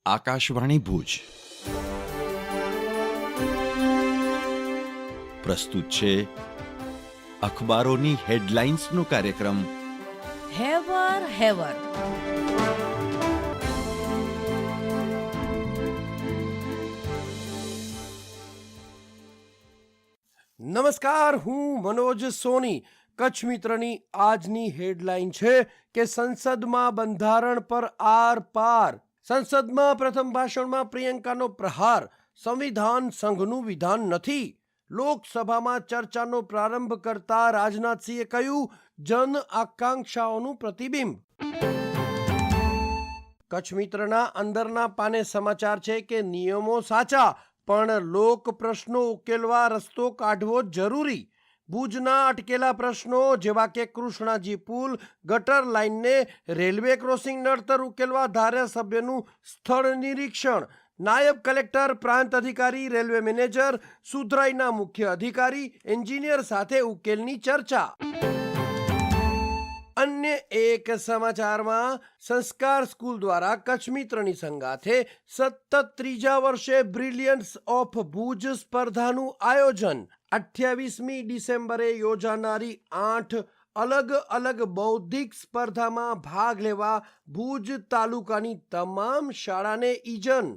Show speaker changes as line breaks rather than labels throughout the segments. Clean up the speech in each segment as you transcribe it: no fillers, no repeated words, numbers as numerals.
આકાશવાણી ભુજ પ્રસ્તુત છે અખબારોની હેડલાઇન્સનો કાર્યક્રમ
હેવર હેવર.
નમસ્કાર, હું મનોજ સોની. કચ્છ મિત્રની આજની હેડલાઇન છે કે સંસદમાં બંધારણ પર આર પાર. સંસદમાં પ્રથમ ભાષણમાં પ્રિયંકાનો પ્રહાર. સંવિધાન સંઘનું વિધાન નથી. લોકસભામાં ચર્ચાનો પ્રારંભ કરતા રાજનાથસિંહે કહ્યું, જન આકાંક્ષાઓનું પ્રતિબિંબ. કચ્છ મિત્રના અંદરના પાને સમાચાર છે કે નિયમો સાચા, પણ લોક પ્રશ્નો ઉકેલવા રસ્તો કાઢવો જરૂરી. ભુજના અટકેલા પ્રશ્નો જેવા કે કૃષ્ણાજી પુલ, ગટર લાઇનને રેલવે ક્રોસિંગ નડતર ઉકેલવા ધારાસભ્યનું સ્થળ નિરીક્ષણ. નાયબ કલેક્ટર, પ્રાંત અધિકારી, રેલવે મેનેજર, સુધરાઈના મુખ્ય અધિકારી, એન્જિનિયર સાથે ઉકેલની ચર્ચા. અન્ય એક સમાચારમાં સંસ્કાર સ્કૂલ દ્વારા કચ્છ મિત્રની સંગાથે સતત ત્રીજા વર્ષે બ્રિલિયન્સ ઓફ ભુજ સ્પર્ધાનું આયોજન. 28મી ડિસેમ્બરે યોજાનારી 8 અલગ અલગ બૌદ્ધિક સ્પર્ધામાં ભાગ લેવા ભુજ તાલુકાની તમામ શાળાને ઈજન.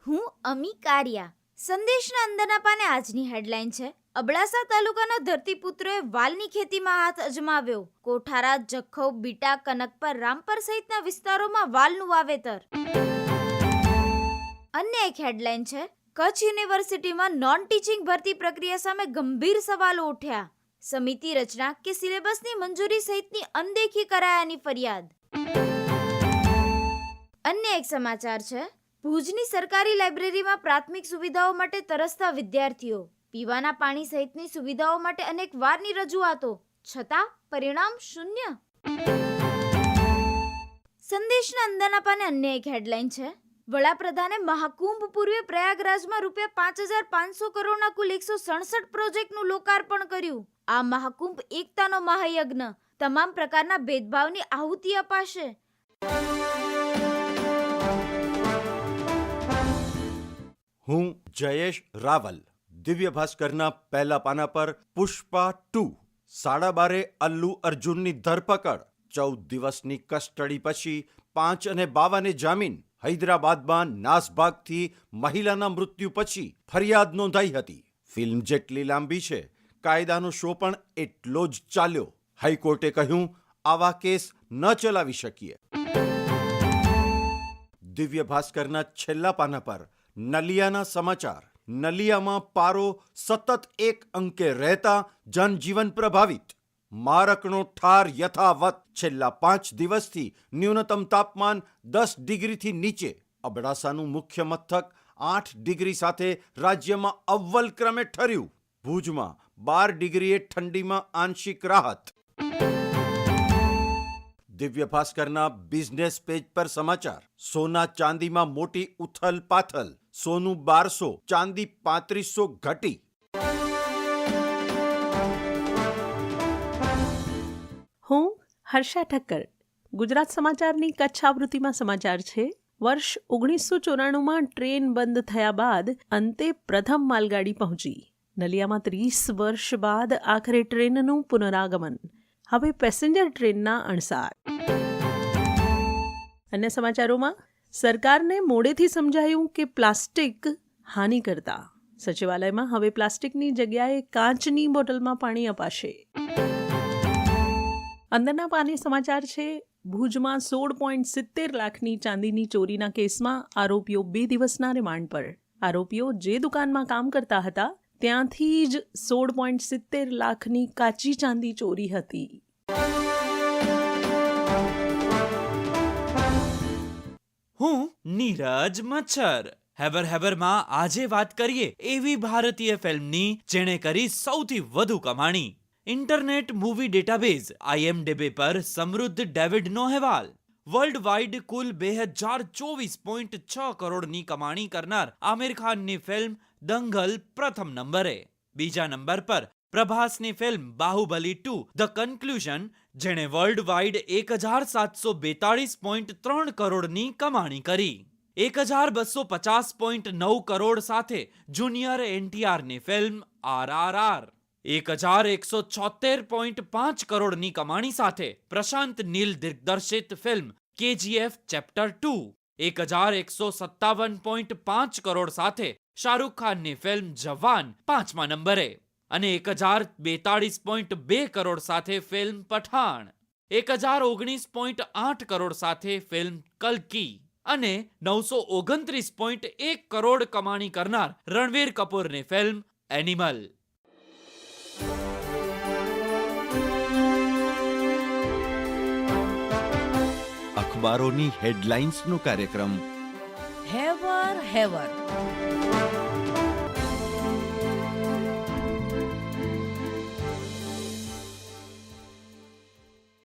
હું અમી કારિયા. સંદેશના અંદરના પાને આજની હેડલાઇન છે, અબડાસા તાલુકાના ધરતીપુત્રોએ વાલની ખેતીમાં હાથ અજમાવ્યો. કોઠારા, જખૌ, બીટા, કનકપર, રામપર સહિતના વિસ્તારોમાં વાલનું વાવેતર. અન્ય એક હેડલાઇન છે, કચ્છ યુનિવર્સિટીમાં નોન ટીચિંગ ભરતી પ્રક્રિયા સામે ગંભીર સવાલો ઉઠ્યા. સમિતિ રચના કે સિલેબસની મંજૂરી સહિતની અનદેખી કરાયાની ફરિયાદ. અન્ય એક સમાચાર છે, ભુજની સરકારી લાઇબ્રેરીમાં પ્રાથમિક સુવિધાઓ માટે તરસતા વિદ્યાર્થીઓ. પીવાના પાણી સહિતની સુવિધાઓ માટે અનેક વારની રજૂઆતો, છતાં પરિણામ શૂન્ય. સંદેશના અંદરના પાને અન્ય એક હેડલાઇન છે, વડાપ્રધાને મહાકુંભ પૂર્વે પ્રયાગરાજમાં ₹5,500 કરોડના કુલ 167 પ્રોજેક્ટનું લોકાર્પણ કર્યું. આ મહાકુંભ એકતાનો મહાયજ્ઞ. તમામ પ્રકારના ભેદભાવની આહુતિ અપાશે.
હું જયેશ રાવલ. દિવ્ય ભાસ્કરના પહેલા પાના પર પુષ્પા 2. 12.5 અલ્લુ અર્જુનની ધરપકડ. 14 દિવસની કસ્ટડી પછી 5 અને 52 જામીન. હૈદરાબાદમાં નાસભાગથી મહિલાના મૃત્યુ પછી ફરિયાદ નોંધાઈ હતી. ફિલ્મ જેટલી લાંબી છે, કાયદાનો શો પણ એટલો જ ચાલ્યો. હાઈકોર્ટે કહ્યું, આવા કેસ ન ચલાવી શકીએ. દિવ્ય ભાસ્કરના છેલ્લા પાના પર નલિયાના સમાચાર. નલિયામાં પારો સતત 1 અંકે રહેતા જનજીવન પ્રભાવિત. મારકનો ઠાર યથાવત. છેલ્લા 5 દિવસથી ન્યૂનતમ તાપમાન 10 ડિગ્રીથી નીચે. અબડાસાનું મુખ્ય મથક 8 ડિગ્રી સાથે રાજ્યમાં અવ્વલ ક્રમે ઠર્યું. ભુજમાં 12 ડિગ્રીએ ઠંડીમાં આંશિક રાહત. દિવ્ય ભાસ્કરના બિઝનેસ પેજ પર સમાચાર. સોના ચાંદીમાં મોટી ઉથલ પાથલ. સોનું 1200, ચાંદી 3500 ઘટી.
હું હર્ષા ઠક્કર. ગુજરાત સમાચારની કચ્છ આવૃત્તિમાં સમાચાર છે, વર્ષ 1994માં ટ્રેન બંધ થયા બાદ અંતે પ્રથમ માલગાડી પહોંચી. નલિયામાં 30 વર્ષ બાદ આખરે ટ્રેનનું પુનરાગમન. હવે પેસેન્જર ટ્રેનના અણસાર. અન્ય સમાચારોમાં, સરકારને મોડેથી સમજાયું કે પ્લાસ્ટિક હાનિ કરતા. સચિવાલયમાં હવે પ્લાસ્ટિકની જગ્યાએ કાચની બોટલમાં પાણી અપાશે. અંદરના પાને સમાચાર છે, ભુજમાં 16.70 લાખની ચાંદીની ચોરીના કેસમાં આરોપીઓ 2 દિવસના રિમાન્ડ પર. આરોપીઓ જે દુકાનમાં કામ કરતા હતા ત્યાંથી જ 16.70 લાખની કાચી ચાંદી ચોરી હતી.
હું નીરજ મચ્છર. હેવર હેવરમાં આજે વાત કરીએ એવી ભારતીય ફિલ્મની જેણે કરી સૌથી વધુ કમાણી. ઇન્ટરનેટ મૂવી ડેટાબેઝ IMDb પર સમૃદ્ધ ડેવિડનો અહેવાલ. વર્લ્ડ વાઇડ કુલ 2024.6 કરોડની કમાણી કરનાર આમિર ખાનની ફિલ્મ દંગલ પ્રથમ નંબરે. બીજા નંબર પર પ્રભાસની ફિલ્મ બાહુબલી 2 ધ કન્ક્લુઝન જેણે વર્લ્ડ વાઇડ 1742.3 કરોડની કમાણી કરી. 1250.9 કરોડ સાથે જુનિયર એનટીઆરની ફિલ્મ RRR. 1176.5 કરોડની કમાણી સાથે પ્રશાંત નીલ દિગ્દર્શિત ફિલ્મ KGF ચેપ્ટર 2. 1157.5 કરોડ સાથે શાહરૂખ ખાનની ફિલ્મ જવાન 5મા નંબરે અને 1042.2 કરોડ સાથે ફિલ્મ પઠાણ, 1019.8 કરોડ સાથે ફિલ્મ કલ્કી અને 929.1 કરોડ કમાણી કરનાર રણવીર કપૂરની ફિલ્મ એનિમલ.
અખબારોની હેડલાઇન્સનો કાર્યક્રમ
હેવર હેવર